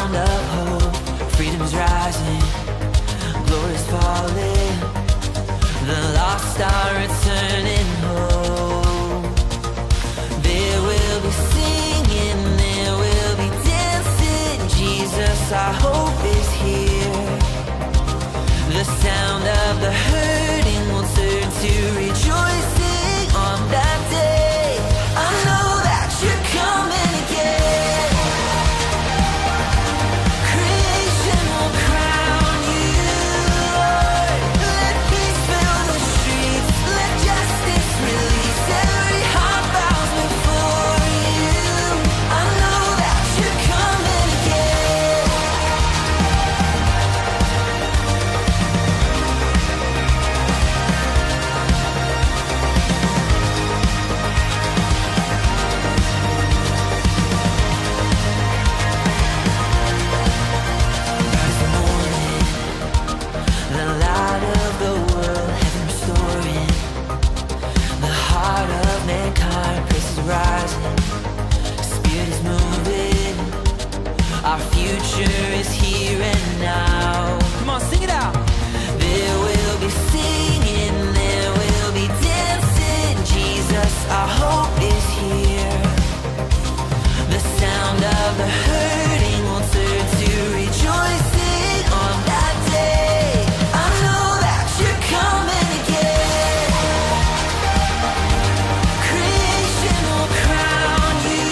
sound of hope. Freedom's rising, glory's falling. The lost are returning home. There will be singing, there will be dancing. Jesus, our hope is here. The sound of the hurting will turn to rejoicing on that day. I know that you're coming again. Creation will crown you, Lord. Let peace fill the streets, let justice release. Every heart bows before you. I know that you're coming again. Rise morning, the light of the world, heaven restoring. The heart of mankind, praise is rising. Spirit is moving. Our future is here and now. Come on, sing it out. There will be singing, there will be dancing. Jesus, our hope is here. The sound of the hurting will turn to rejoicing on that day. I know that you're coming again. Creation will crown you,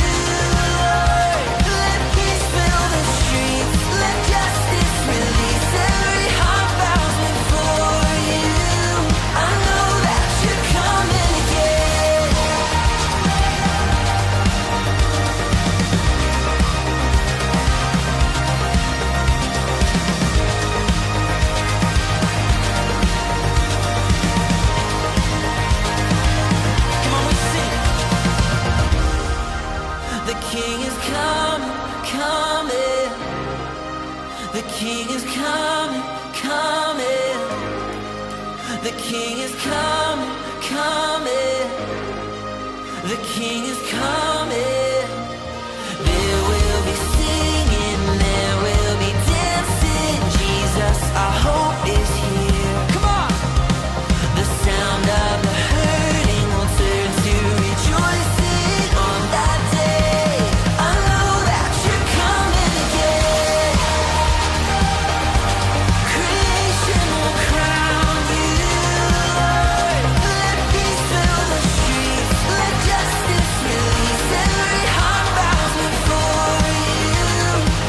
Lord. Let peace fill the streets, let justice release. Every heart bows before you. I know that you're coming again. Come on, we sing. The King is coming, coming. The King is coming, coming. The King is coming, coming. The King is coming. There will be singing, there will be dancing. Jesus, our hope is here. Come on! The sound of the hurting will turn to rejoicing on that day. I know that you're coming again. Creation will crown you, Lord. Let peace fill the streets, let justice release. Every heart bows before you.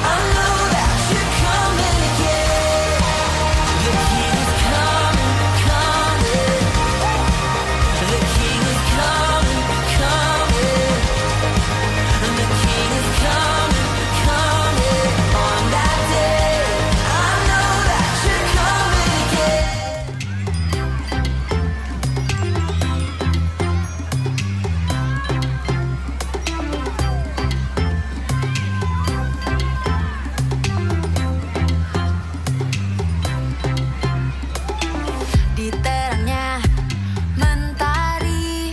I know that you're coming again. The King is coming, coming. The King is coming, coming. And the King is coming, coming. On that day, I know that you're coming again. Di terangnya mentari,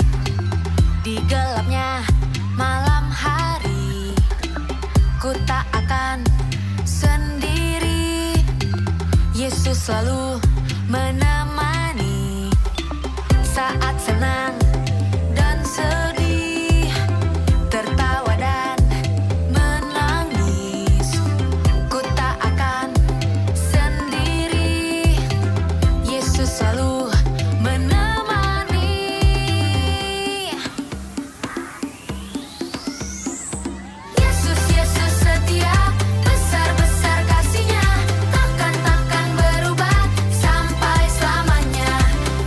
di gelapnya malam hari, ku tak akan sendiri. Yesus selalu menemani saat senang dan sedih, tertawa dan menangis. Ku tak akan sendiri. Yesus selalu menemani. Yesus, Yesus setia, besar-besar kasih-Nya, takkan berubah sampai selamanya.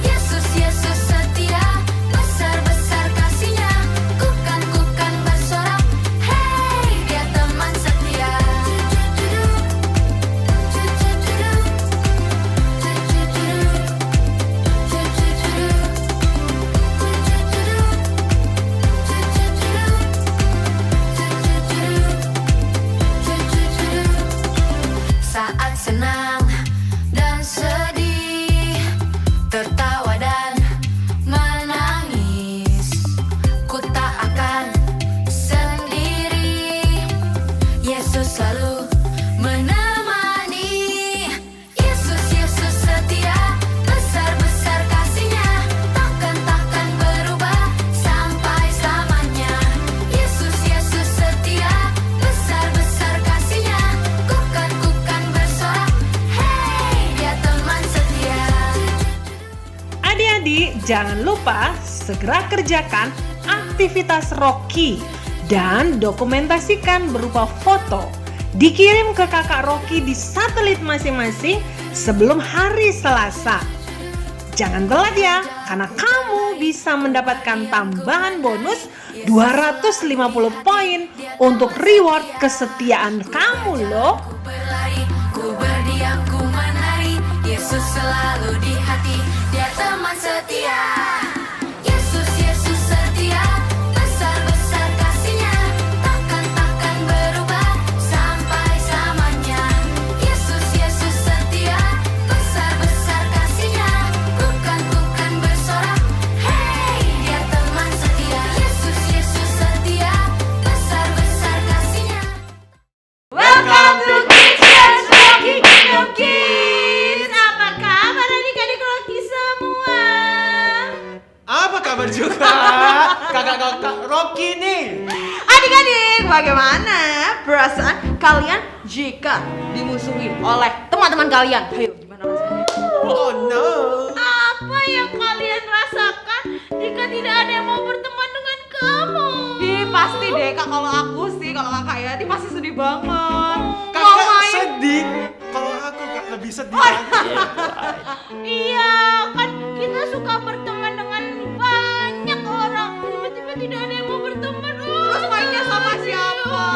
Yesus, Yesus setia, besar-besar kasih-Nya, ku kan bersorak, hey, Dia teman setia. Saat senang dan sedih, tertawa dan menangis, ku tak akan sendiri. Yesus selalu jangan lupa segera kerjakan aktivitas Rocky dan dokumentasikan berupa foto. Dikirim ke kakak Rocky di satelit masing-masing sebelum hari Selasa. Jangan telat ya, karena kamu bisa mendapatkan tambahan bonus 250 poin untuk reward kesetiaan kamu loh. Ku berdiam, ku menari, Yesus selalu di hati, Dia teman setia. Yesus, Yesus setia, besar-besar kasih-Nya, takkan berubah sampai selamanya. Yesus, Yesus setia, besar-besar kasih-Nya, bukan bersorak, hey, Dia teman setia. Yesus, Yesus setia, besar-besar kasih-Nya. Welcome to Kids Rocky Kingdom Kids. Apa kabar adik-adik Rocky semua? Apa kabar juga kakak-kakak Rocky nih? Adik-adik, bagaimana perasaan kalian jika dimusuhi oleh teman-teman kalian? Ayo, gimana rasanya? Oh no. Apa yang kalian rasakan jika tidak ada yang mau berteman dengan kamu? Pasti deh kak, kalau aku sih, kalau kakak ya, pasti sedih banget. Kakak sedih. Kalau aku kak lebih sedih lagi. Iya, kan kita suka berteman dengan banyak orang. Tiba-tiba tidak ada yang mau berteman. Terus mainnya sama siapa?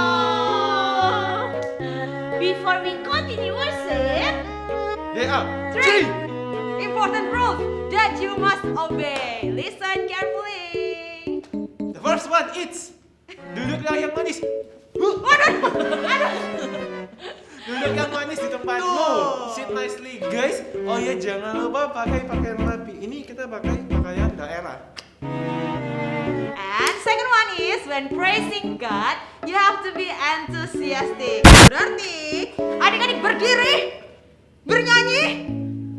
Before we continue our set, There are 3 important rules that you must obey. Listen carefully. The first one is duduklah yang manis. Duduk yang manis di tempatmu. Sit nicely, guys. Oh ya, jangan lupa pakai pakaian rapi. Ini kita pakai pakaian daerah. And second one is when praising God, you have to be enthusiastic. Berarti adik-adik berdiri, bernyanyi,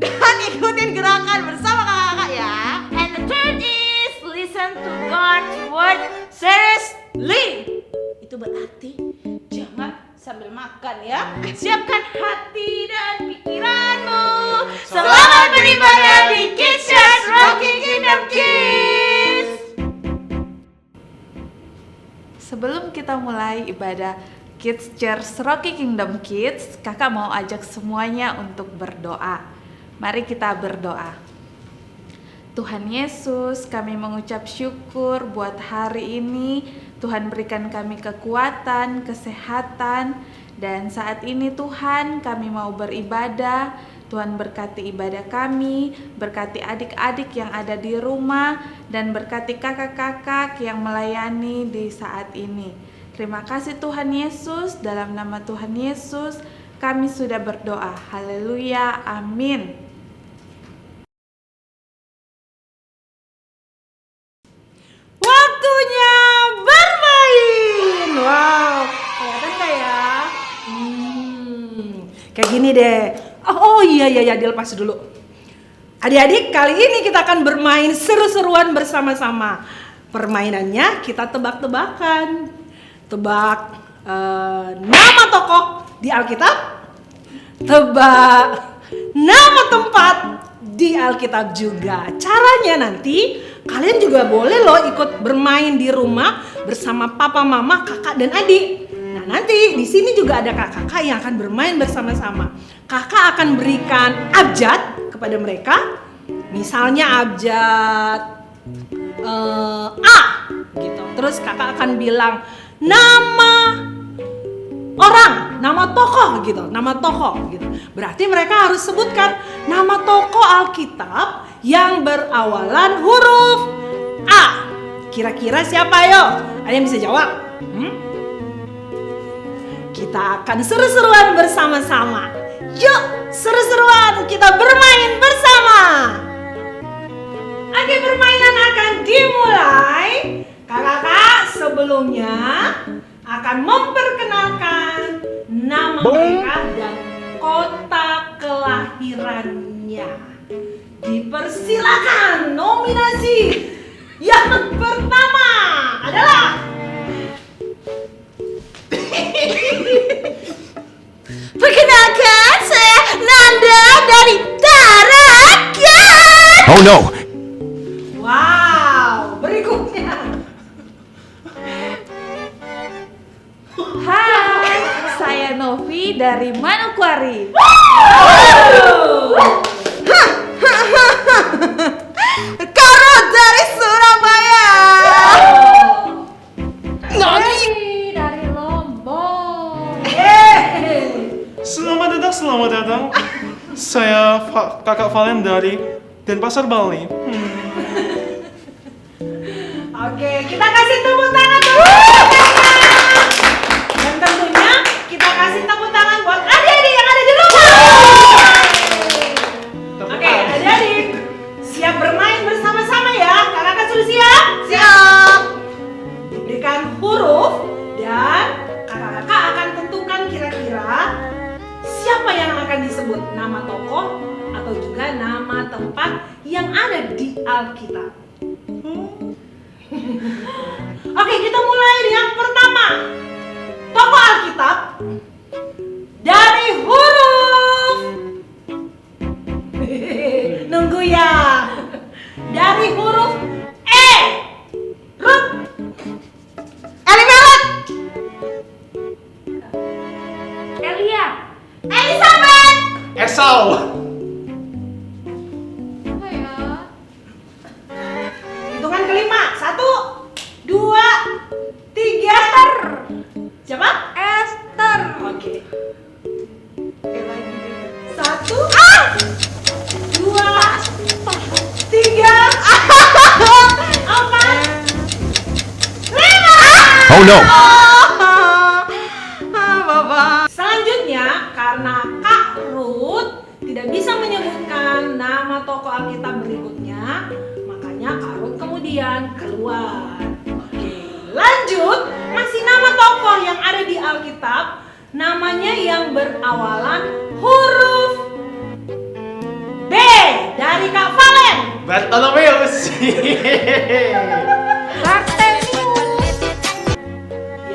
dan ikutin gerakan bersama kakak-kakak ya. And the third is listen to God's word seriously. Itu berarti jangan sambil makan ya. Siapkan hati dan pikiranmu. Selamat beribadah di Kids Church Rocky Kingdom Kids. Sebelum kita mulai ibadah Kids Church Rocky Kingdom Kids, kakak mau ajak semuanya untuk berdoa. Mari kita berdoa. Tuhan Yesus, kami mengucap syukur buat hari ini. Tuhan berikan kami kekuatan, kesehatan, dan saat ini Tuhan kami mau beribadah. Tuhan berkati ibadah kami, berkati adik-adik yang ada di rumah, dan berkati kakak-kakak yang melayani di saat ini. Terima kasih Tuhan Yesus, dalam nama Tuhan Yesus kami sudah berdoa. Haleluya, amin. Waktunya bermain. Wow, kelihatan gak ya? Kayak gini deh. Oh iya, dilepas dulu. Adik-adik, kali ini kita akan bermain seru-seruan bersama-sama. Permainannya kita tebak-tebakan. Tebak nama tokoh di Alkitab. Tebak nama tempat di Alkitab juga. Caranya nanti kalian juga boleh loh ikut bermain di rumah bersama papa, mama, kakak, dan adik. Nah, nanti di sini juga ada kakak-kakak yang akan bermain bersama-sama. Kakak akan berikan abjad kepada mereka. Misalnya abjad A gitu. Terus kakak akan bilang nama orang, nama tokoh gitu, nama tokoh gitu. Berarti mereka harus sebutkan nama tokoh Alkitab yang berawalan huruf A. Kira-kira siapa yo? Ada yang bisa jawab? Kita akan seru-seruan bersama-sama. Yuk, seru-seruan kita bermain bersama. Oke, permainan akan dimulai. Kakak-kakak sebelumnya akan memperkenalkan nama mereka dan kota kelahirannya. Dipersilakan nominasi yang pertama adalah perkenalkan, saya Nanda dari Tarakan. Oh no! Novi dari Manokwari. Karut dari Surabaya. Dewi dari Lombok. Selamat datang. Saya Kakak Valen dari Denpasar, Bali. Oke, kita kasih tepuk tangan dulu. Dan tentunya kita kasih tepuk tangan buat adik-adik yang ada di rumah. Oke, adik-adik siap bermain bersama-sama ya? Kakak sudah siap? Siap. Diberikan huruf dan kakak-kakak akan tentukan kira-kira siapa yang akan disebut, nama tokoh atau juga nama tempat yang ada di Alkitab. Oke, kita mulai yang pertama. Tokoh Alkitab dari huruf nunggu ya. Dari huruf E. Rut. Elimelek. Elia. Elizabeth. Esau. Apa ya? Hitungan kelima. 1, 2, 3. Siapa? Esther. Oke. 1, 2, 3, 4, 5. Oh no! Bapak. Selanjutnya, karena Kak Ruth tidak bisa menyebutkan nama tokoh Alkitab berikutnya, makanya Kak Ruth kemudian keluar. Oke, lanjut, masih nama tokoh yang ada di Alkitab, namanya yang berawalan huruf B dari Kak Valen. Bartolomeus.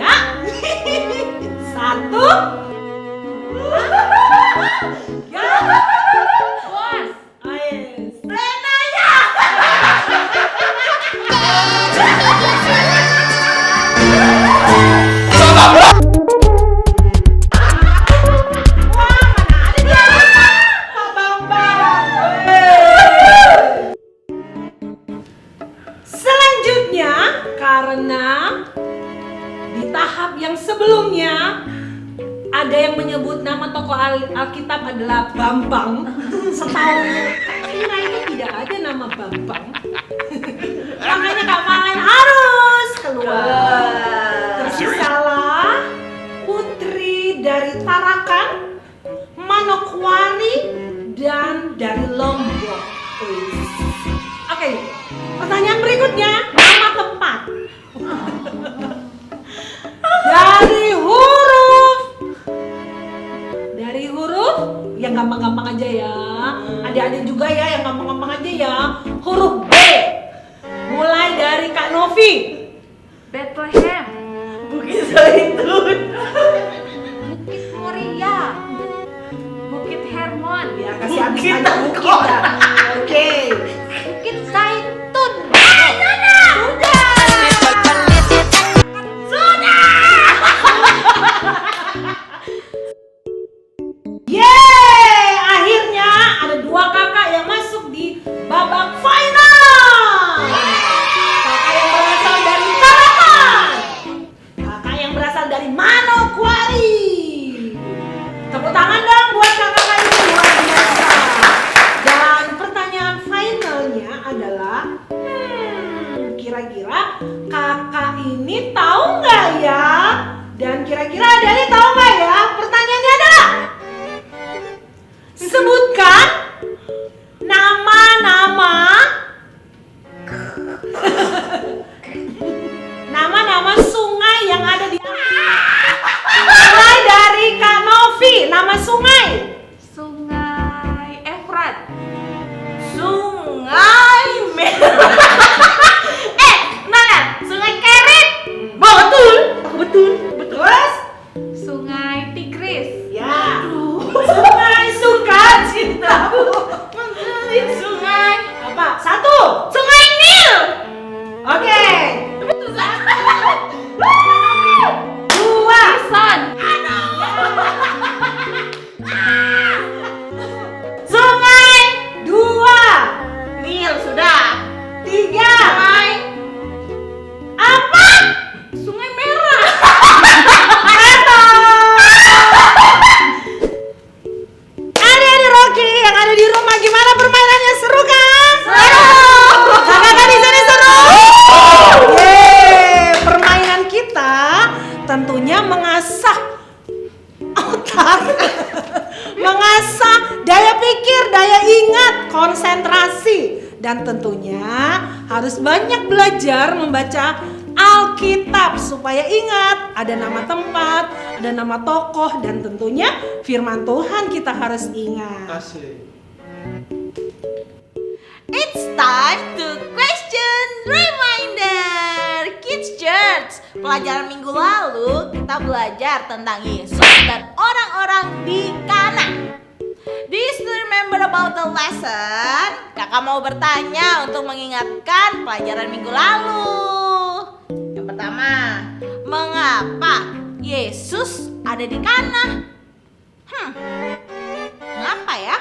Ya. 1. Ya. Boas. Renaya. Wah, mana ada dia? Pak Bambang. Selanjutnya, karena di tahap yang sebelumnya ada yang menyebut nama tokoh Alkitab adalah Bambang. Setahu Kira ini tidak ada nama Bambang. Makanya Kak Valen harus keluar. Tersisalah Putri dari Tarakan, Manokwari, dan dari Lombok. Oke, pertanyaan berikutnya, nama tempat. Dari huruf yang gampang-gampang aja ya. Adik-adik juga ya yang gampang-gampang aja ya. Huruf B. Mulai dari Kak Novi. Bethlehem. Bukit Zaitun. Bukit Moria. Bukit Hermon. Ya kasih habis aja bukit dah. Oke. Bukit Zaitun. Yeay, akhirnya ada 2 kakak yang masuk di babak final. Kakak yang berasal dari Tarakan, kakak yang berasal dari Manokwari. Tepuk tangan dong buat kakak ini, luar biasa. Dan pertanyaan finalnya adalah, kira-kira kakak ini tahu nggak ya? Dan kira-kira adik-adik tahu nggak ya? Pertanyaannya adalah, sebutkan nama-nama sungai yang ada di mulai dari Kak Novi, nama sungai. Sungai Efrat. Sungai mana? Sungai Kerit. Betul. Terus? Sungai Tigris. Ya. Sungai Sukacita. Sungai apa? 1. Sungai Nil. Oke. 1. 2. Son. Aduh. daya ingat, konsentrasi, dan tentunya harus banyak belajar membaca Alkitab supaya ingat ada nama tempat, ada nama tokoh, dan tentunya firman Tuhan kita harus ingat. Asik. It's time to question reminder. Kids Church, pelajaran minggu lalu kita belajar tentang Yesus dan orang-orang di Kana. Do you still remember about the lesson? Kakak mau bertanya untuk mengingatkan pelajaran minggu lalu. Yang pertama, mengapa Yesus ada di Kana? Mengapa ya?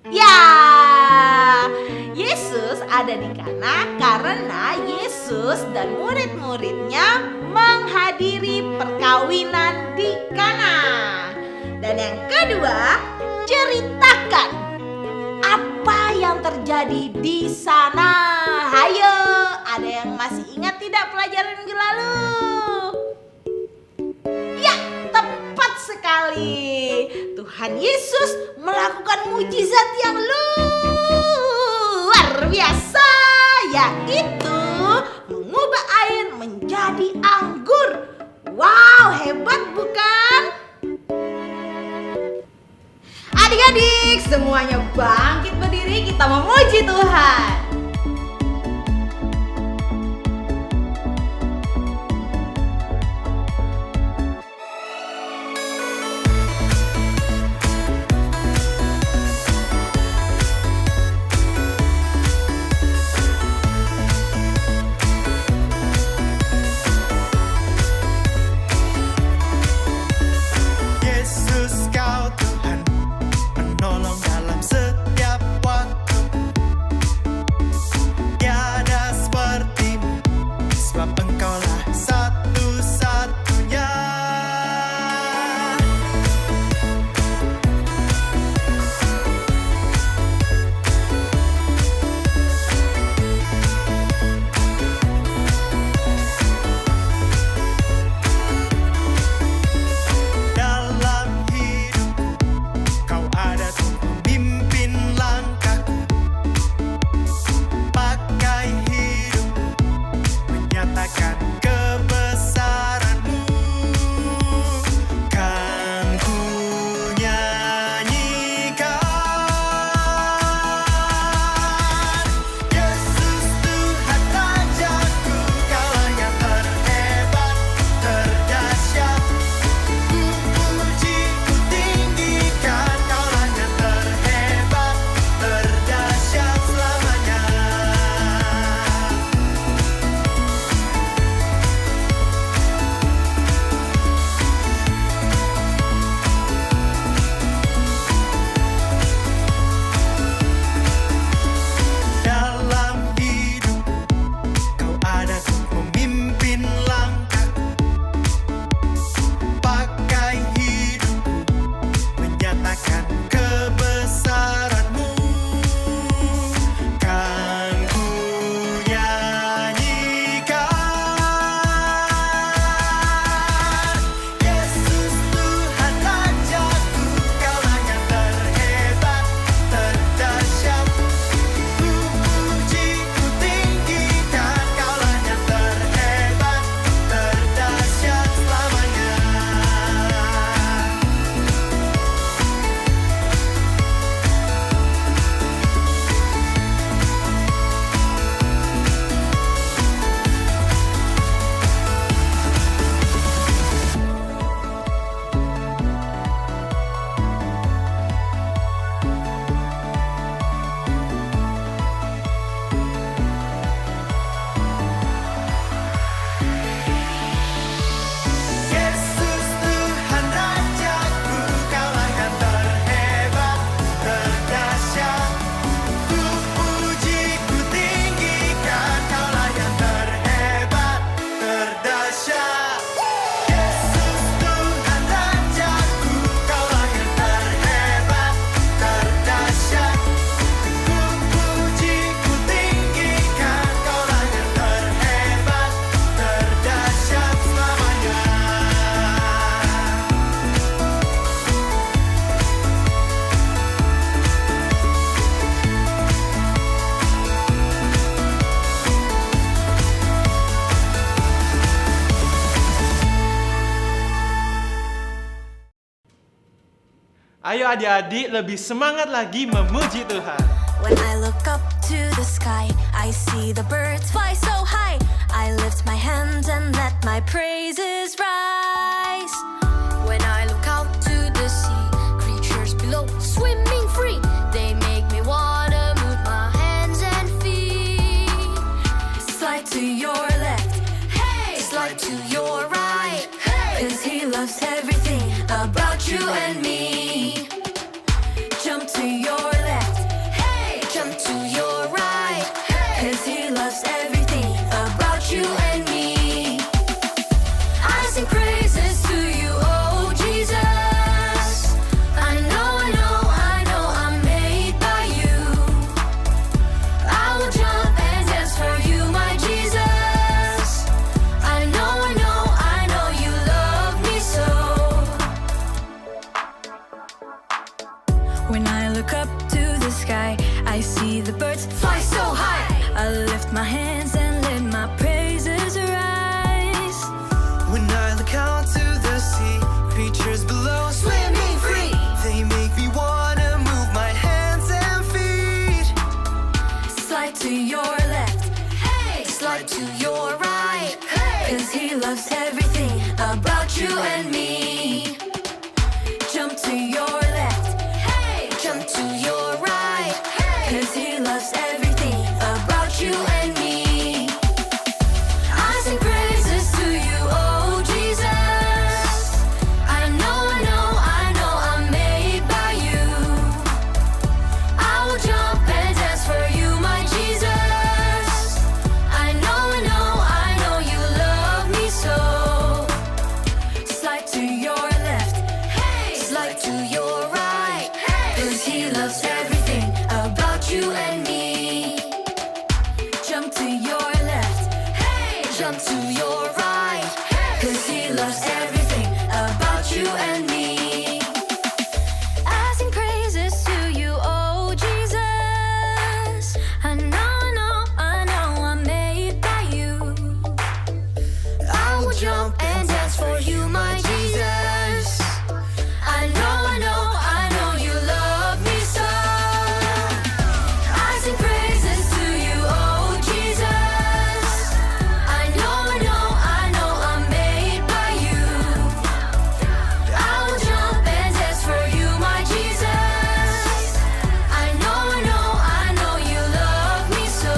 Ya, Yesus ada di Kana karena Yesus dan murid-muridnya menghadiri perkawinan di Kana. Dan yang kedua, ceritakan apa yang terjadi di sana. Hayo, ada yang masih ingat tidak pelajaran minggu lalu? Ya, tepat sekali. Tuhan Yesus melakukan mujizat yang luar biasa, yaitu mengubah air menjadi anggur. Wow, hebat bukan? Adik-adik, semuanya bangkit berdiri, kita memuji Tuhan. Yesus kau Tuhan, penolong dalam setiap waktu. Ayo adik-adik lebih semangat lagi memuji Tuhan. When I look up to the sky, I see the birds fly so high. I lift my hands and let my praises rise. When I look out to the sea, creatures below swimming free. They make me wanna move my hands and feet. Slide to your left, hey. Slide to your right, hey. 'Cause he loves everything about you and me. Jump to your left, hey. Jump to your right, hey. 'Cause he loves everything about you and me. I sing praises to you, oh Jesus. I know I'm made by you. I will jump and dance for you, my Jesus. I know you love me so. When I look up to the sky, I see the birds fly so high. I lift my hands and let my praises rise. When I look out to the sea, creatures below swimming free. They make me wanna move my hands and feet. Slide to your left, hey. Slide to your right, hey. 'Cause he loves everything about you and me. Jump to your left, hey. Jump to your right, hey. 'Cause he loves everything about you and me. I sing praises to you, oh Jesus. I know I'm made by you. I will jump and dance for you, my Jesus. I know you love me so. Slide to your left, hey. Slide to your right, hey. 'Cause he loves everything about you and me. Jump to your left, hey. Jump to your right, hey. 'Cause he loves everything about you and me. I sing praises to you, oh Jesus. I know I'm made by you. I will jump and dance for you, my Jesus. I know you love me so. I sing praises to you, oh Jesus. I know I'm made by you. I will jump and dance for you, my Jesus. I know you love me so.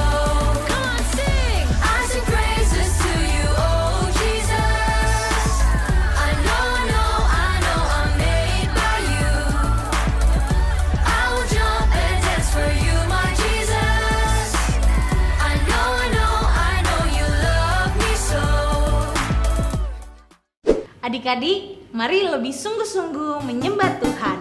Come on, sing. I sing praises to you, oh Jesus. I know I'm made by you. I will jump and dance for you, my Jesus. I know you love me so. Adik-adik, mari lebih sungguh-sungguh menyembah Tuhan.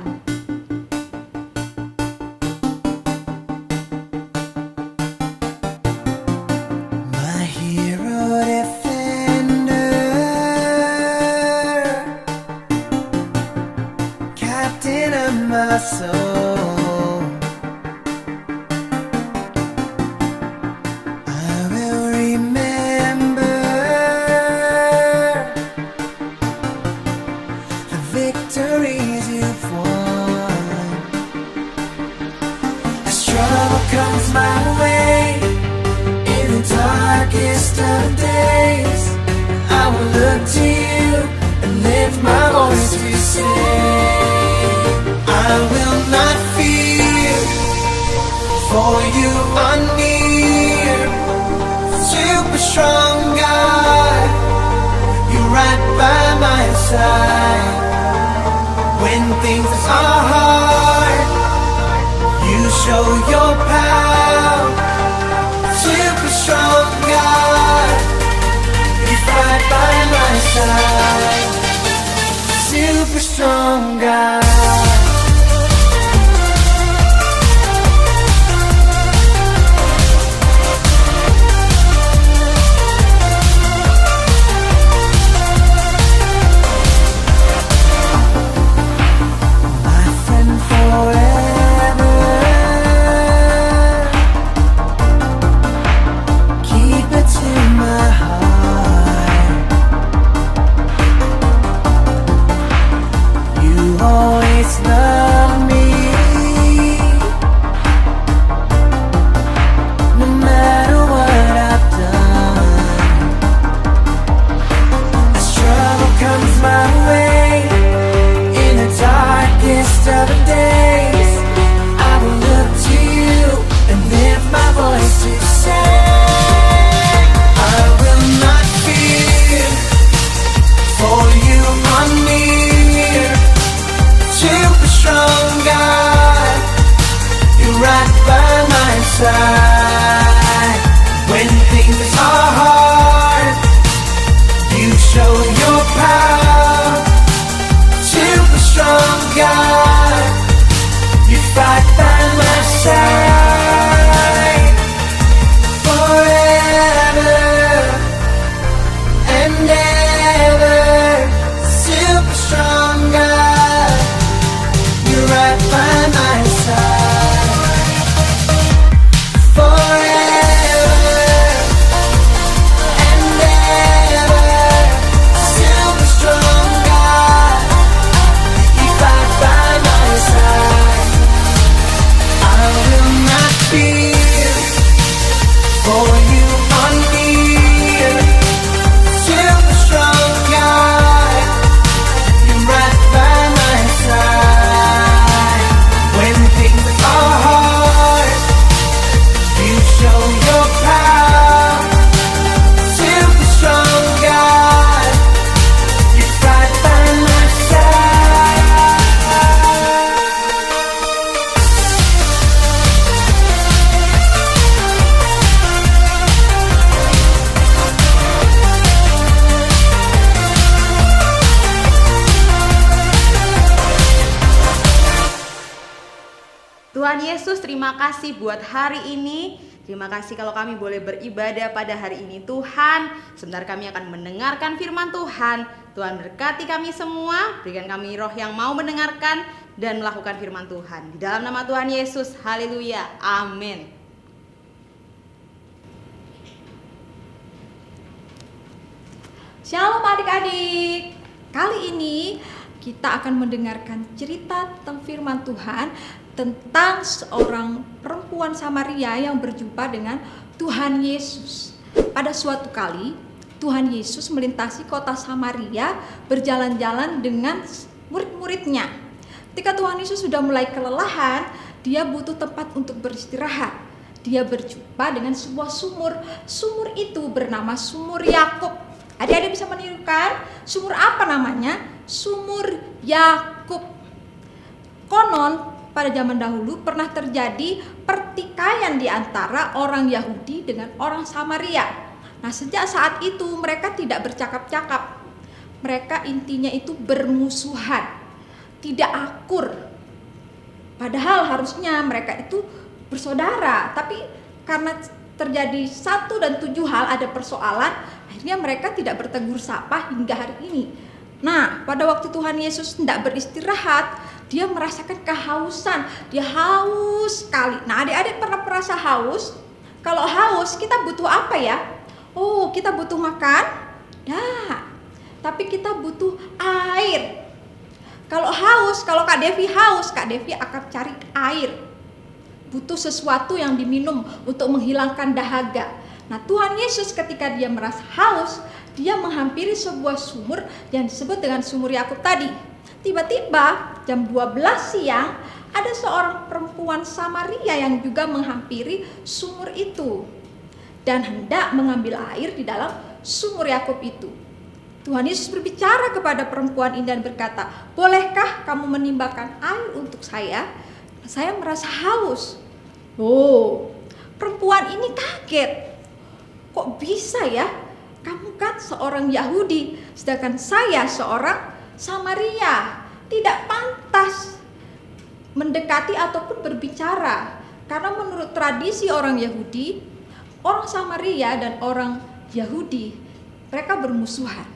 My hero defender, captain of my soul. I will remember the victories you've won. As trouble comes my way, in the darkest of days, I will look to you and lift my voice to say, I will not fear, for you are near. Super strong God, you're right by my side. When things are hard, you show your power. Super strong God, you're right by my side. Super strong God. My friend forever, keep it to my heart. You always God. You fight by my side forever and ever. Super strong God, you're right by my side forever and ever. Super strong God, you fight by my side. I will not fear, for you are near. Super strong God, you're right by my side. When things are hard, you show your power. Super strong God, you fight by my side. Tuhan Yesus, terima kasih buat hari ini. Terima kasih kalau kami boleh beribadah pada hari ini Tuhan. Sebentar kami akan mendengarkan firman Tuhan. Tuhan berkati kami semua, berikan kami roh yang mau mendengarkan dan melakukan firman Tuhan. Di dalam nama Tuhan Yesus, haleluya, amin. Shalom adik-adik. Kali ini kita akan mendengarkan cerita tentang firman Tuhan tentang seorang perempuan Samaria yang berjumpa dengan Tuhan Yesus. Pada suatu kali, Tuhan Yesus melintasi kota Samaria berjalan-jalan dengan murid-muridnya. Ketika Tuhan Yesus sudah mulai kelelahan, dia butuh tempat untuk beristirahat. Dia berjumpa dengan sebuah sumur. Sumur itu bernama Sumur Yakub. Adik-adik bisa menirukan sumur apa namanya? Sumur Yakub. Konon pada zaman dahulu pernah terjadi pertikaian di antara orang Yahudi dengan orang Samaria. Nah, sejak saat itu mereka tidak bercakap-cakap. Mereka intinya itu bermusuhan, tidak akur. Padahal harusnya mereka itu bersaudara, tapi karena terjadi 1 dan 7 hal ada persoalan, akhirnya mereka tidak bertegur sapa hingga hari ini. Nah, pada waktu Tuhan Yesus tidak beristirahat, dia merasakan kehausan. Dia haus sekali. Nah, adik-adik pernah merasa haus? Kalau haus, kita butuh apa ya? Oh, kita butuh makan? Ya. Tapi kita butuh air. Kalau haus, kalau Kak Devi haus, Kak Devi akan cari air. Butuh sesuatu yang diminum untuk menghilangkan dahaga. Nah, Tuhan Yesus ketika dia merasa haus, dia menghampiri sebuah sumur yang disebut dengan Sumur Yakub tadi. Tiba-tiba jam 12 siang ada seorang perempuan Samaria yang juga menghampiri sumur itu dan hendak mengambil air di dalam Sumur Yakub itu. Tuhan Yesus berbicara kepada perempuan ini dan berkata, "Bolehkah kamu menimbakan air untuk saya? Saya merasa haus." Oh, perempuan ini kaget. Kok bisa ya? Kamu kan seorang Yahudi, sedangkan saya seorang Samaria. Tidak pantas mendekati ataupun berbicara. Karena menurut tradisi orang Yahudi, orang Samaria dan orang Yahudi, mereka bermusuhan.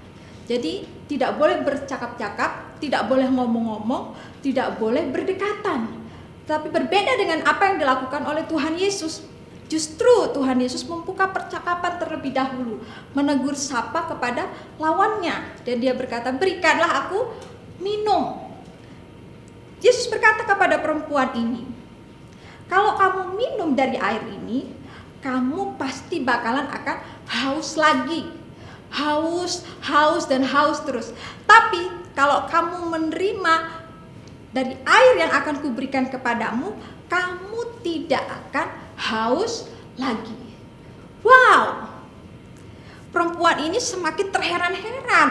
Jadi tidak boleh bercakap-cakap, tidak boleh ngomong-ngomong, tidak boleh berdekatan. Tapi berbeda dengan apa yang dilakukan oleh Tuhan Yesus. Justru Tuhan Yesus membuka percakapan terlebih dahulu, menegur sapa kepada lawannya, dan dia berkata, "Berikanlah aku minum." Yesus berkata kepada perempuan ini, "Kalau kamu minum dari air ini, kamu pasti bakalan akan haus lagi. Haus dan haus terus. Tapi kalau kamu menerima dari air yang akan kuberikan kepadamu, kamu tidak akan haus lagi." Wow, perempuan ini semakin terheran-heran.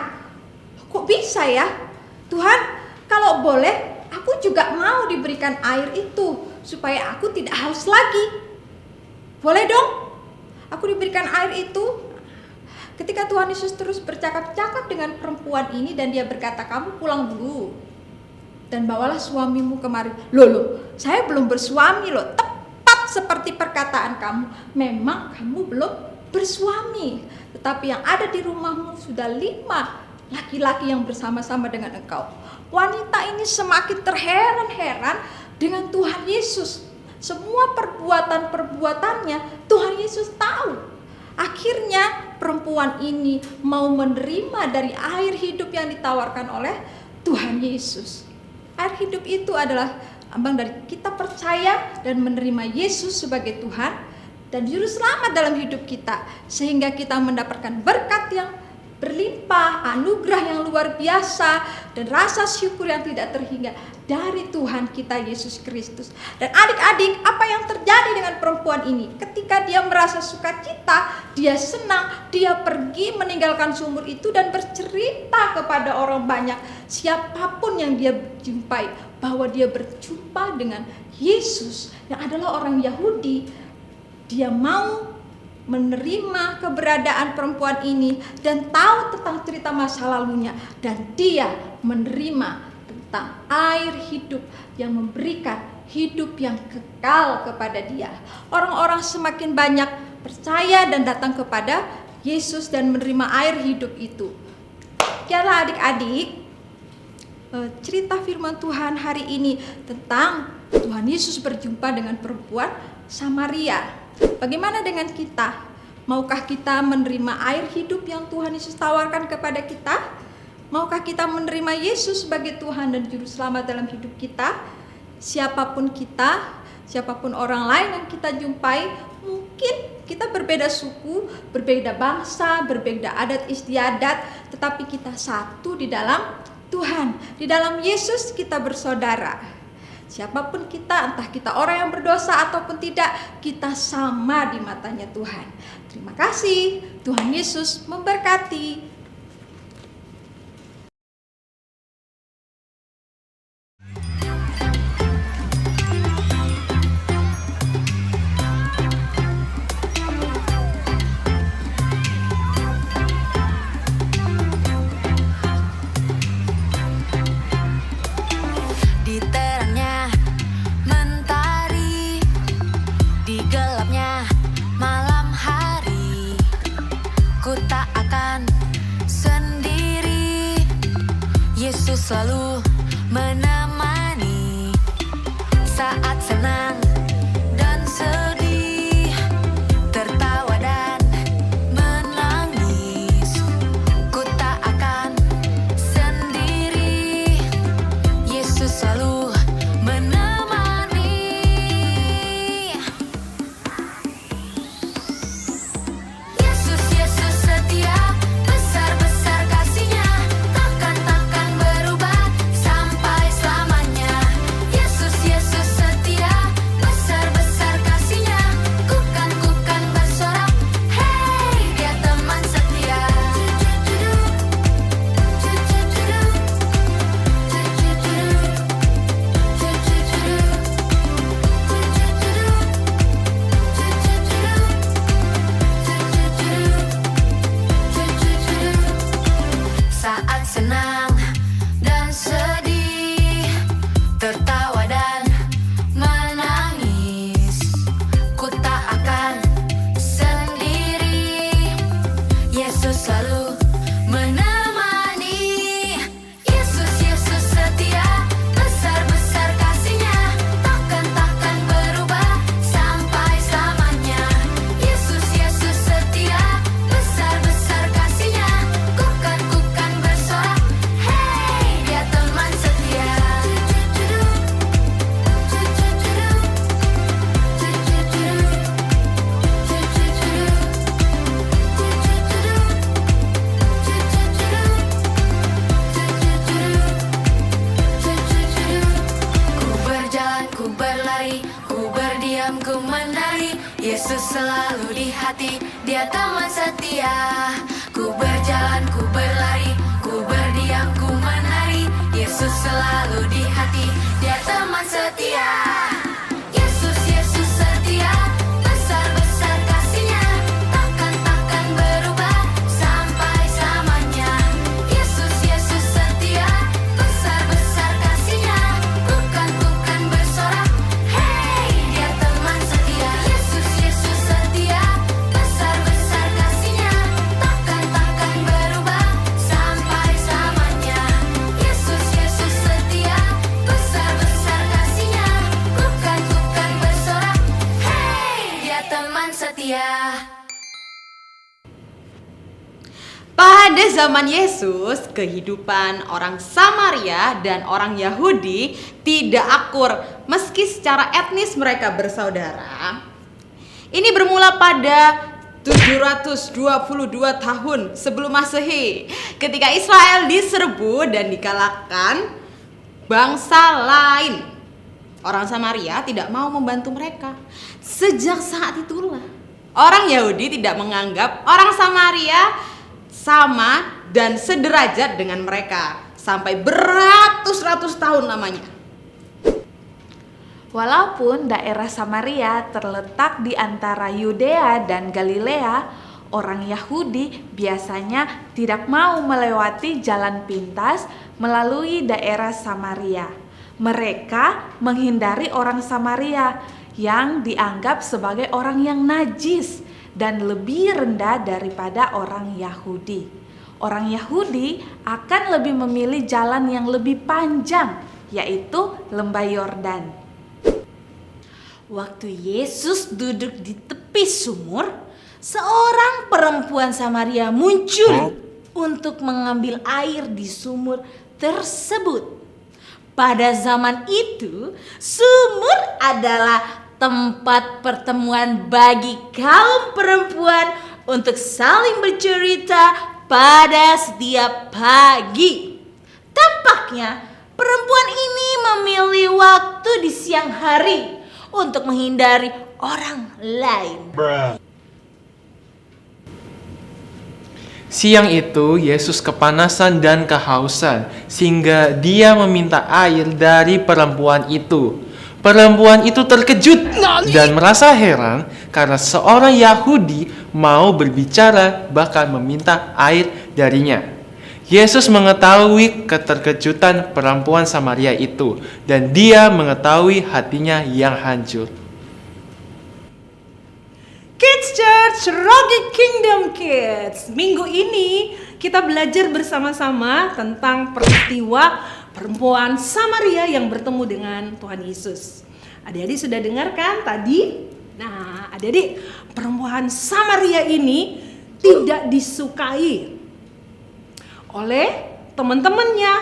Kok bisa ya? Tuhan, kalau boleh aku juga mau diberikan air itu supaya aku tidak haus lagi. Boleh dong aku diberikan air itu? Ketika Tuhan Yesus terus bercakap-cakap dengan perempuan ini dan dia berkata, "Kamu pulang dulu. dan bawalah suamimu kemari. Loh, saya belum bersuami loh. Tepat seperti perkataan kamu, memang kamu belum bersuami, tetapi yang ada di rumahmu sudah 5 laki-laki yang bersama-sama dengan engkau. Wanita ini semakin terheran-heran dengan Tuhan Yesus. Semua perbuatan-perbuatannya Tuhan Yesus tahu. Akhirnya perempuan ini mau menerima dari air hidup yang ditawarkan oleh Tuhan Yesus. Air hidup itu adalah lambang dari kita percaya dan menerima Yesus sebagai Tuhan dan juru selamat dalam hidup kita, sehingga kita mendapatkan berkat yang berlimpah, anugerah yang luar biasa, dan rasa syukur yang tidak terhingga dari Tuhan kita Yesus Kristus. Dan adik-adik, apa yang terjadi dengan perempuan ini? Ketika dia merasa sukacita, dia senang, dia pergi meninggalkan sumur itu dan bercerita kepada orang banyak, siapapun yang dia jumpai, bahwa dia berjumpa dengan Yesus yang adalah orang Yahudi. Dia mau menerima keberadaan perempuan ini dan tahu tentang cerita masa lalunya, dan dia menerima tentang air hidup yang memberikan hidup yang kekal kepada dia. Orang-orang semakin banyak percaya dan datang kepada Yesus dan menerima air hidup itu. Biarlah adik-adik, cerita firman Tuhan hari ini tentang Tuhan Yesus berjumpa dengan perempuan Samaria. Bagaimana dengan kita? Maukah kita menerima air hidup yang Tuhan Yesus tawarkan kepada kita? Maukah kita menerima Yesus sebagai Tuhan dan Juru Selamat dalam hidup kita? Siapapun kita, siapapun orang lain yang kita jumpai, mungkin kita berbeda suku, berbeda bangsa, berbeda adat istiadat, tetapi kita satu di dalam Tuhan. Di dalam Yesus kita bersaudara. Siapapun kita, entah kita orang yang berdosa ataupun tidak, kita sama di matanya Tuhan. Terima kasih, Tuhan Yesus memberkati. Selalu menemani saat senang dan sedih, tertawa dan menangis. Ku tak akan sendiri, Yesus selalu menemani. Yesus, Yesus setia, besar-besar kasih-Nya, takkan berubah sampai selamanya. Yesus, Yesus setia, besar-besar kasih-Nya, ku kan bersorak, hey, Dia teman setia. Saat senang dan sedih, tertawa dan menangis, ku tak akan sendiri, Yesus selalu menemani. Yesus, Yesus setia, besar-besar kasih-Nya, takkan berubah sampai selamanya. Yesus, Yesus setia, besar-besar kasih-Nya, ku kan bersorak, hey, Dia teman setia. Ku berjalan, ku berlari, ku berdiam, ku menari, Yesus selalu di hati, Dia teman setia. Ku berjalan, ku berlari, ku berdiam, ku menari, Yesus selalu di hati, Dia teman setia. Yesus, Yesus setia, besar-besar kasih-Nya, takkan berubah sampai selamanya. Yesus, Yesus setia, besar-besar kasih-Nya, zaman Yesus, kehidupan orang Samaria dan orang Yahudi tidak akur meski secara etnis mereka bersaudara. Ini bermula pada 722 tahun sebelum Masehi, ketika Israel diserbu dan dikalahkan bangsa lain. Orang Samaria tidak mau membantu mereka. Sejak saat itulah orang Yahudi tidak menganggap orang Samaria sama dan sederajat dengan mereka sampai beratus-ratus tahun lamanya. Walaupun daerah Samaria terletak di antara Yudea dan Galilea, orang Yahudi biasanya tidak mau melewati jalan pintas melalui daerah Samaria. Mereka menghindari orang Samaria yang dianggap sebagai orang yang najis dan lebih rendah daripada orang Yahudi. Orang Yahudi akan lebih memilih jalan yang lebih panjang, yaitu Lembah Yordan. Waktu Yesus duduk di tepi sumur, seorang perempuan Samaria muncul untuk mengambil air di sumur tersebut. Pada zaman itu, sumur adalah tempat pertemuan bagi kaum perempuan untuk saling bercerita pada setiap pagi. Tampaknya perempuan ini memilih waktu di siang hari untuk menghindari orang lain. Siang itu Yesus kepanasan dan kehausan sehingga dia meminta air dari perempuan itu. Perempuan itu terkejut dan merasa heran karena seorang Yahudi mau berbicara bahkan meminta air darinya. Yesus mengetahui keterkejutan perempuan Samaria itu dan dia mengetahui hatinya yang hancur. Kids Church Rocky Kingdom Kids, minggu ini kita belajar bersama-sama tentang peristiwa perempuan Samaria yang bertemu dengan Tuhan Yesus. Adik-adik sudah dengarkan tadi? Nah, adik-adik, perempuan Samaria ini tidak disukai oleh teman-temannya,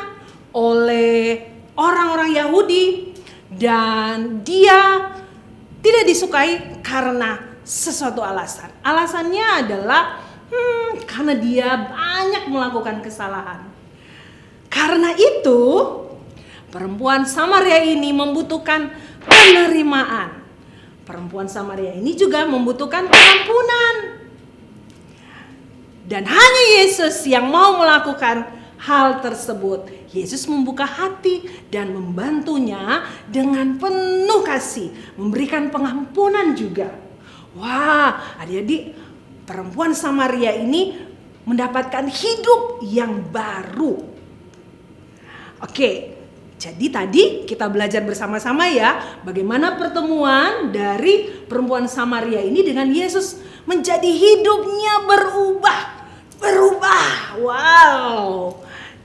oleh orang-orang Yahudi, dan dia tidak disukai karena sesuatu alasan. Alasannya adalah karena dia banyak melakukan kesalahan. Karena itu, perempuan Samaria ini membutuhkan penerimaan. Perempuan Samaria ini juga membutuhkan pengampunan. Dan hanya Yesus yang mau melakukan hal tersebut. Yesus membuka hati dan membantunya dengan penuh kasih, memberikan pengampunan juga. Wah, adik-adik, perempuan Samaria ini mendapatkan hidup yang baru. Oke, jadi tadi kita belajar bersama-sama ya, bagaimana pertemuan dari perempuan Samaria ini dengan Yesus menjadi hidupnya berubah. Wow.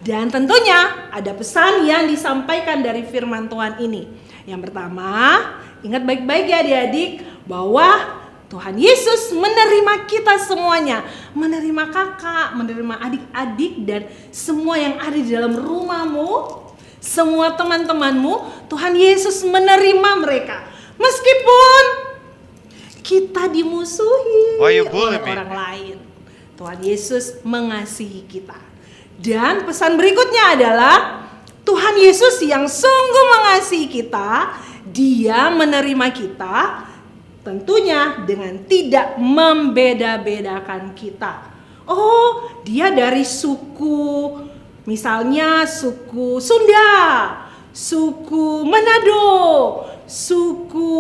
Dan tentunya ada pesan yang disampaikan dari firman Tuhan ini. Yang pertama, ingat baik-baik ya adik-adik, bahwa Tuhan Yesus menerima kita semuanya, menerima kakak, menerima adik-adik dan semua yang ada di dalam rumahmu, semua teman-temanmu. Tuhan Yesus menerima mereka, meskipun kita dimusuhi oleh orang lain. Tuhan Yesus mengasihi kita. Dan pesan berikutnya adalah Tuhan Yesus yang sungguh mengasihi kita, Dia menerima kita tentunya dengan tidak membeda-bedakan kita. Oh, Dia dari suku, misalnya suku Sunda, suku Manado, suku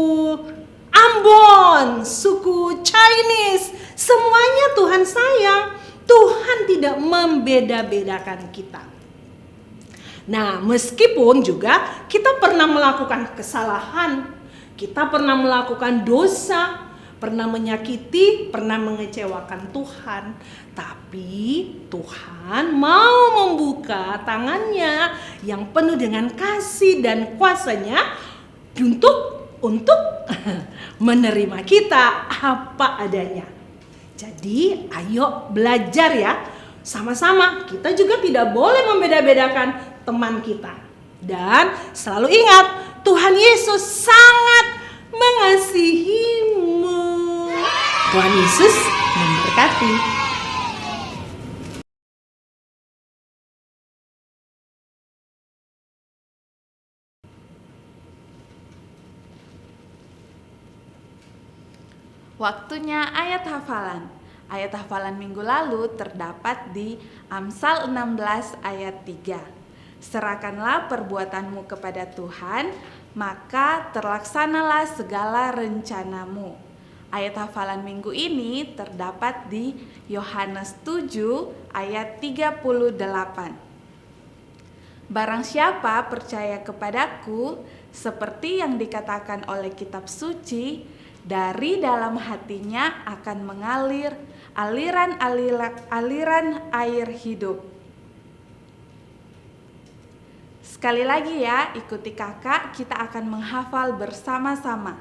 Ambon, suku Chinese, semuanya Tuhan sayang. Tuhan tidak membeda-bedakan kita. Nah, meskipun juga kita pernah melakukan kesalahan, kita pernah melakukan dosa, pernah menyakiti, pernah mengecewakan Tuhan, tapi Tuhan mau membuka tangannya yang penuh dengan kasih dan kuasanya untuk menerima kita apa adanya. Jadi ayo belajar ya, Sama-sama kita juga tidak boleh membeda-bedakan teman kita. Dan selalu ingat, Tuhan Yesus sangat mengasihimu. Tuhan Yesus memberkati. Waktunya ayat hafalan. Ayat hafalan minggu lalu terdapat di Amsal 16 ayat 3. Serahkanlah perbuatanmu kepada Tuhan, maka terlaksanalah segala rencanamu. Ayat hafalan minggu ini terdapat di Yohanes 7 ayat 38. Barang siapa percaya kepadaku, seperti yang dikatakan oleh kitab suci, dari dalam hatinya akan mengalir aliran air hidup. Sekali lagi ya, ikuti kakak, kita akan menghafal bersama-sama.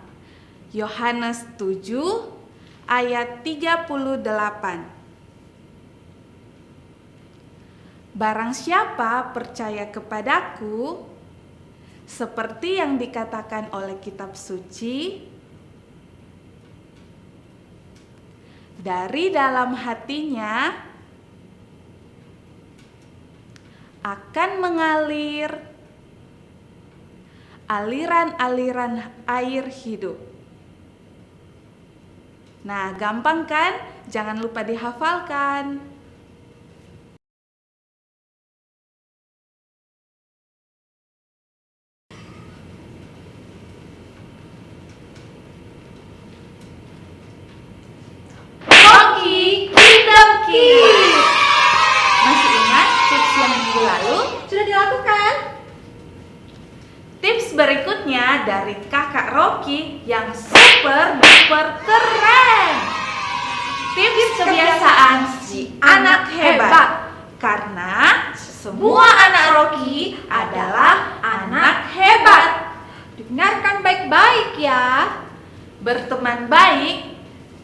Yohanes 7 ayat 38. Barang siapa percaya kepadaku, seperti yang dikatakan oleh kitab suci, dari dalam hatinya akan mengalir aliran-aliran air hidup. Nah, gampang kan? Jangan lupa dihafalkan. Rocky Kingdom Kids. Masih ingat tips yang minggu lalu? Sudah dilakukan? Tips berikutnya dari kakak Rocky yang super duper keren. Tips kebiasaan si anak hebat. Karena semua anak Rocky adalah anak hebat. Dengarkan baik-baik ya. Berteman baik.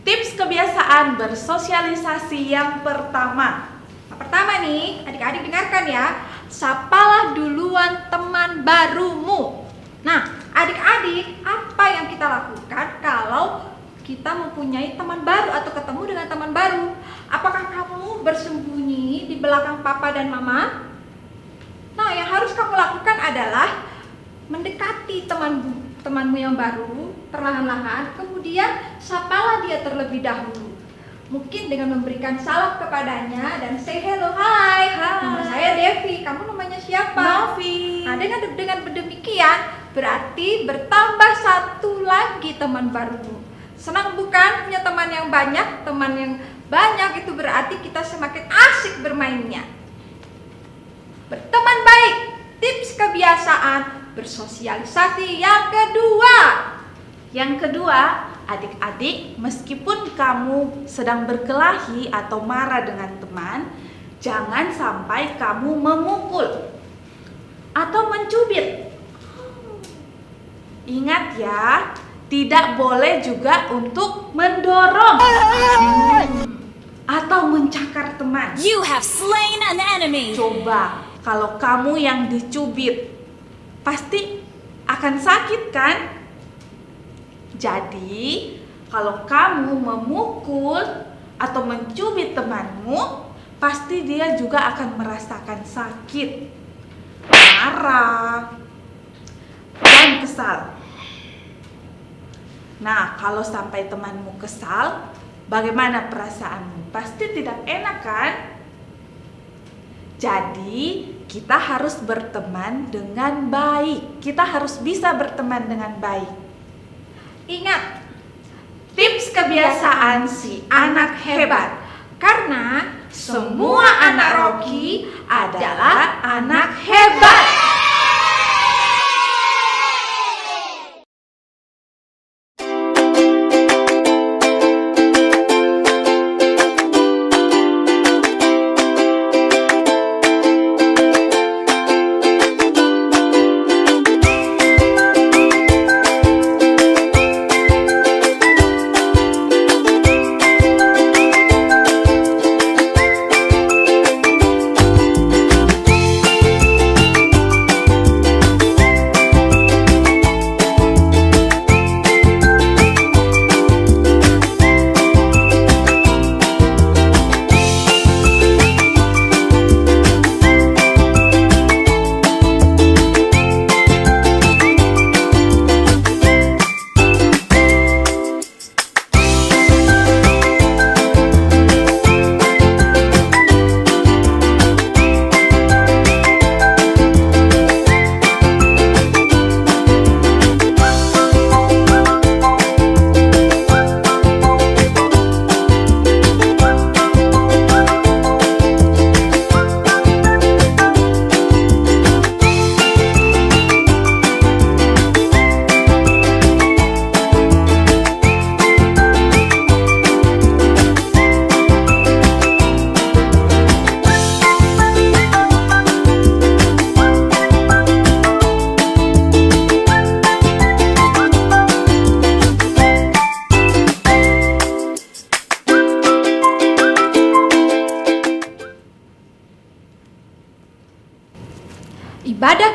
Tips kebiasaan bersosialisasi yang pertama. Yang pertama nih, adik-adik dengarkan ya. Sapalah duluan teman barumu. Nah, adik-adik, apa yang kita lakukan kalau kita mempunyai teman baru atau ketemu dengan teman baru? Apakah kamu bersembunyi di belakang papa dan mama? Nah, yang harus kamu lakukan adalah mendekati temanmu yang baru perlahan-lahan, kemudian sapalah dia terlebih dahulu. Mungkin dengan memberikan salam kepadanya dan say hello, hai, nama saya Devi, kamu namanya siapa? Novi. Nah, dengan demikian berarti bertambah satu lagi teman barumu. Senang bukan punya teman yang banyak? Teman yang banyak itu berarti kita semakin asik bermainnya. Berteman baik, tips kebiasaan bersosialisasi yang kedua. Yang kedua, adik-adik, meskipun kamu sedang berkelahi atau marah dengan teman, jangan sampai kamu memukul atau mencubit. Ingat ya, tidak boleh juga untuk mendorong atau mencakar teman. You have slain an enemy. Coba kalau kamu yang dicubit, pasti akan sakit kan? Jadi, kalau kamu memukul atau mencubit temanmu, pasti dia juga akan merasakan sakit, marah, dan kesal. Nah, kalau sampai temanmu kesal, bagaimana perasaanmu? Pasti tidak enak kan? Jadi, kita harus berteman dengan baik. Kita harus bisa berteman dengan baik. Ingat, Tips kebiasaan si anak hebat. karena Semua anak Rocky adalah anak hebat.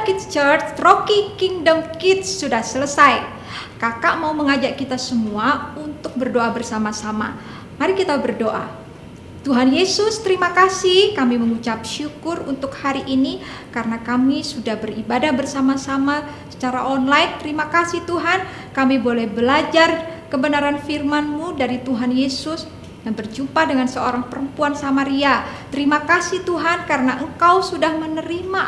Kids Church Rocky Kingdom Kids sudah selesai. Kakak mau mengajak kita semua untuk berdoa bersama-sama. Mari kita berdoa. Tuhan Yesus, terima kasih, kami mengucap syukur untuk hari ini karena kami sudah beribadah bersama-sama secara online. Terima kasih Tuhan, kami boleh belajar kebenaran firman-Mu dari Tuhan Yesus dan berjumpa dengan seorang perempuan Samaria. Terima kasih Tuhan karena Engkau sudah menerima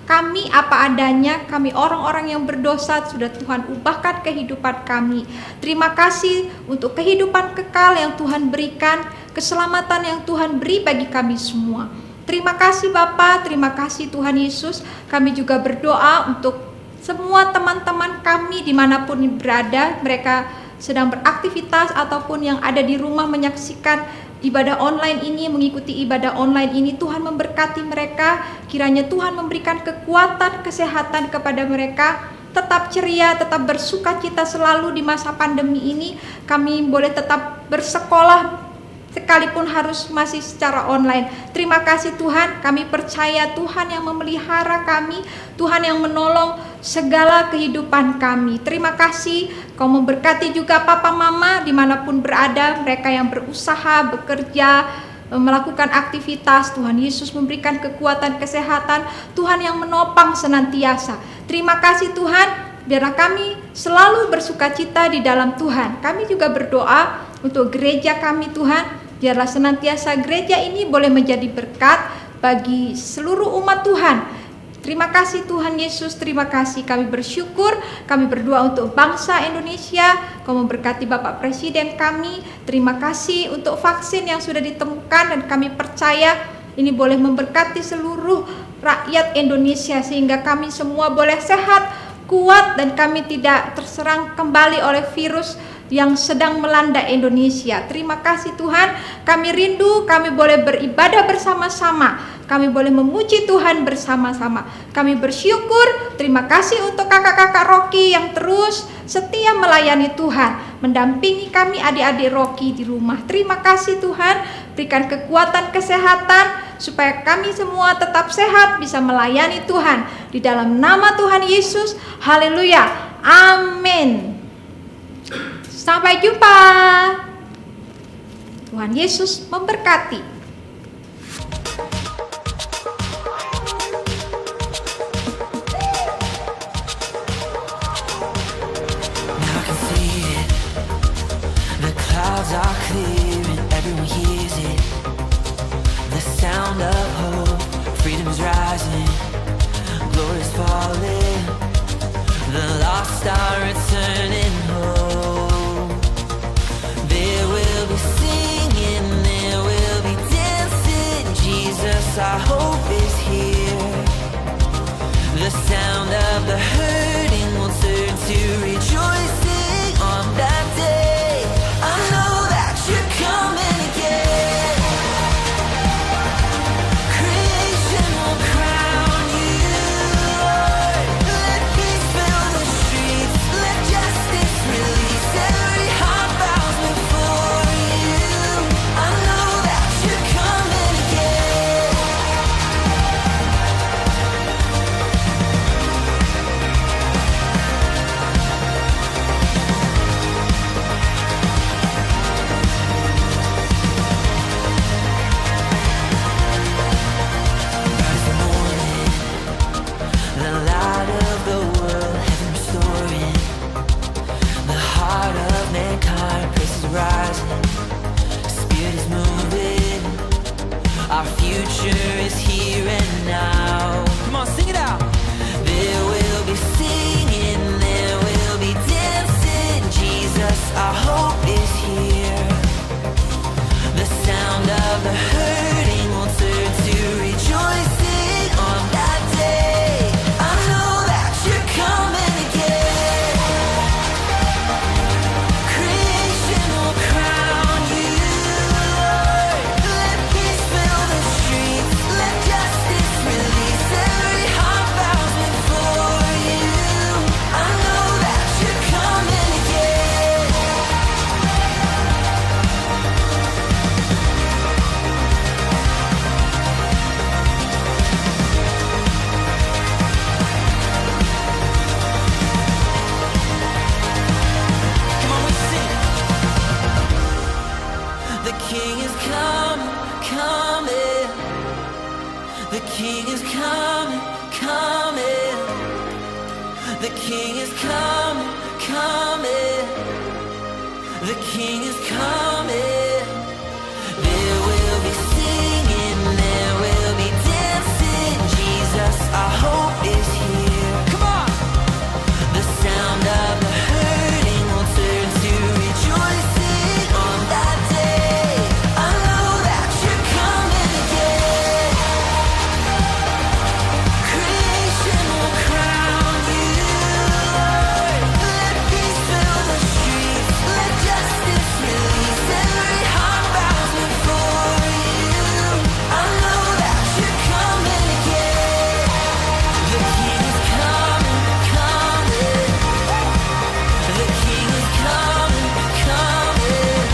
kami apa adanya, kami orang-orang yang berdosa, sudah Tuhan ubahkan kehidupan kami. Terima kasih untuk kehidupan kekal yang Tuhan berikan, keselamatan yang Tuhan beri bagi kami semua. Terima kasih Bapa, terima kasih Tuhan Yesus. Kami juga berdoa untuk semua teman-teman kami dimanapun berada, mereka sedang beraktivitas ataupun yang ada di rumah menyaksikan ibadah online ini, mengikuti ibadah online ini. Tuhan memberkati mereka, kiranya Tuhan memberikan kekuatan, kesehatan kepada mereka, tetap ceria, tetap bersukacita selalu di masa pandemi ini. Kami boleh tetap bersekolah sekalipun harus masih secara online. Terima kasih Tuhan, kami percaya Tuhan yang memelihara kami, Tuhan yang menolong segala kehidupan kami. Terima kasih, Kau memberkati juga papa mama dimanapun berada, mereka yang berusaha, bekerja, melakukan aktivitas. Tuhan Yesus memberikan kekuatan, kesehatan, Tuhan yang menopang senantiasa. Terima kasih Tuhan, biarlah kami selalu bersukacita di dalam Tuhan. Kami juga berdoa untuk gereja kami Tuhan, biarlah senantiasa gereja ini boleh menjadi berkat bagi seluruh umat Tuhan. Terima kasih Tuhan Yesus, terima kasih, kami bersyukur, kami berdoa untuk bangsa Indonesia. Kau memberkati Bapak Presiden kami. Terima kasih untuk vaksin yang sudah ditemukan dan kami percaya ini boleh memberkati seluruh rakyat Indonesia sehingga kami semua boleh sehat, kuat, dan kami tidak terserang kembali oleh virus yang sedang melanda Indonesia. Terima kasih Tuhan, kami rindu, kami boleh beribadah bersama-sama, kami boleh memuji Tuhan bersama-sama. Kami bersyukur, terima kasih untuk kakak-kakak Rocky yang terus setia melayani Tuhan, mendampingi kami adik-adik Rocky di rumah. Terima kasih Tuhan, berikan kekuatan, kesehatan, supaya kami semua tetap sehat, bisa melayani Tuhan. Di dalam nama Tuhan Yesus, haleluya, amin. Sampai jumpa. Tuhan Yesus memberkati. Now I can see it. The clouds are clearing, everyone hears it. The sound of hope, freedom is rising, glory is falling. The lost are returning home. There will be singing, there will be King is coming, coming. The King is coming, coming. The King is coming. There will be singing, there will be dancing. Jesus, our hope is here. Come on! The sound of the hurting will turn to rejoicing on that day. I know that you're coming again. Creation will crown you, Lord. Let peace fill the streets, let justice release. Every heart bows before you. I know that you're coming again. The King is coming, coming. The King is coming, coming.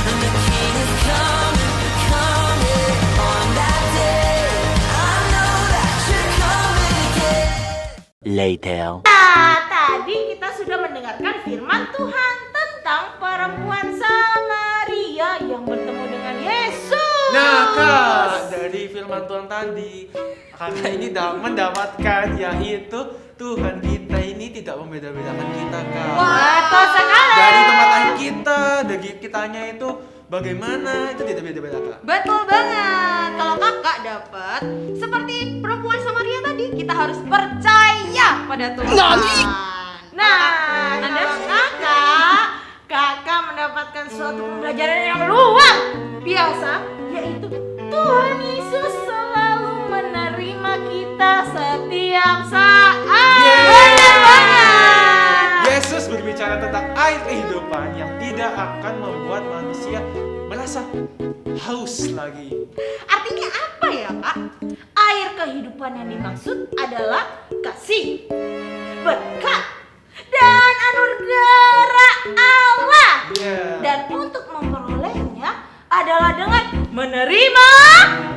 And the King is coming, coming. On that day, I know that you're coming again. Later. Nah, tadi kita sudah mendengarkan firman Tuhan tentang perempuan Samaria yang bertemu dengan Yesus. Nah Kak, dari firman Tuhan tadi kakak ini mendapatkan yaitu Tuhan kita ini tidak membeda-bedakan kita Kak. Betul sekali. Dari tempat lahir kita, dari kitanya itu bagaimana itu tidak beda-beda Kak. Betul banget. Kalau kakak dapat seperti perempuan Samaria tadi, kita harus percaya pada Tuhan. Nah, kakak mendapatkan suatu pembelajaran yang luar biasa, yaitu Tuhan Yesus selalu menerima kita setiap saat. Benar banget. Yesus berbicara tentang air kehidupan yang tidak akan membuat manusia merasa haus lagi. Artinya apa ya kak? Air kehidupan yang dimaksud adalah kasih, berkat, dan anugerah Allah. Dan untuk memperolehnya adalah dengan menerima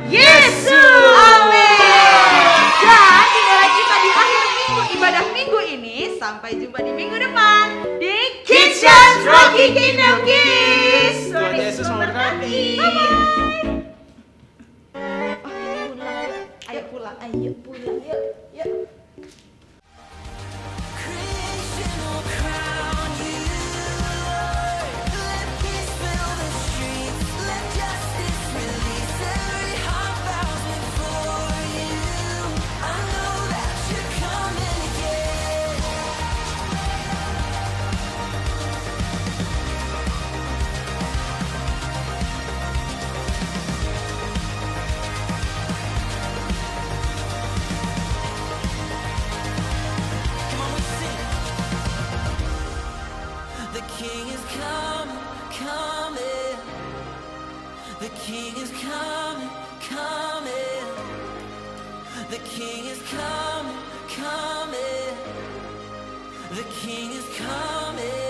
Yesus. Amin. Dan tinggallah kita di akhir minggu ibadah minggu ini. Sampai jumpa di minggu depan di Kitchen Rocky Kingdom Kids. Tuhan Yesus memberkati. Ayo pulang, yuk. Creation will crown you, Lord. Let peace fill the streets, let justice release. Every heart bows before you. I know that you're coming again. Come on, we sing. The King is coming, coming. The King is coming, coming. The King is coming, coming. The King is coming.